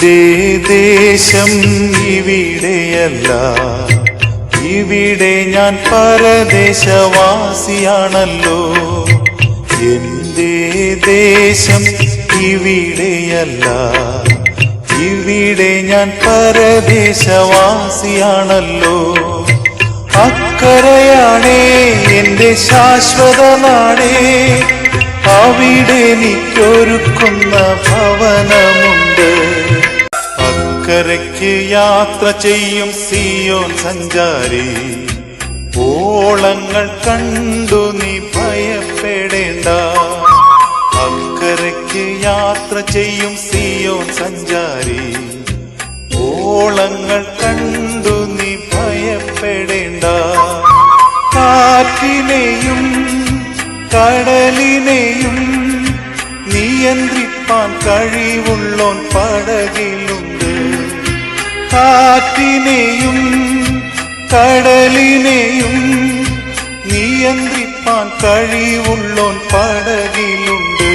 എന്റെ ദേശം ഇവിടെയല്ല, ഇവിടെ ഞാൻ പരദേശവാസിയാണല്ലോ. എന്റെ ദേശം ഇവിടെയല്ല, ഇവിടെ ഞാൻ പരദേശവാസിയാണല്ലോ. അക്കരയാണേ എന്റെ ശാശ്വത നാടേ, അവിടെ എനിക്കൊരുക്കുന്ന ഭവനമുണ്ട്. അക്കരയ്ക്ക് യാത്ര ചെയ്യും സിയോൻ സഞ്ചാരി, ഓളങ്ങൾ കണ്ടു നീ ഭയപ്പെടേണ്ട. അക്കരയ്ക്ക് യാത്ര ചെയ്യും സിയോൻ സഞ്ചാരി, ഓളങ്ങൾ കണ്ടു നീ ഭയപ്പെടേണ്ട. കാറ്റിനെയും കടലിനെയും നിയന്ത്രിപ്പാൻ കഴിവുള്ളോൻ പടകിലുണ്ട്. കാറ്റിനെയും കടലിനെയും നിയന്ത്രിപ്പാൻ കഴിവുള്ളോൻ പടകിലുണ്ട്.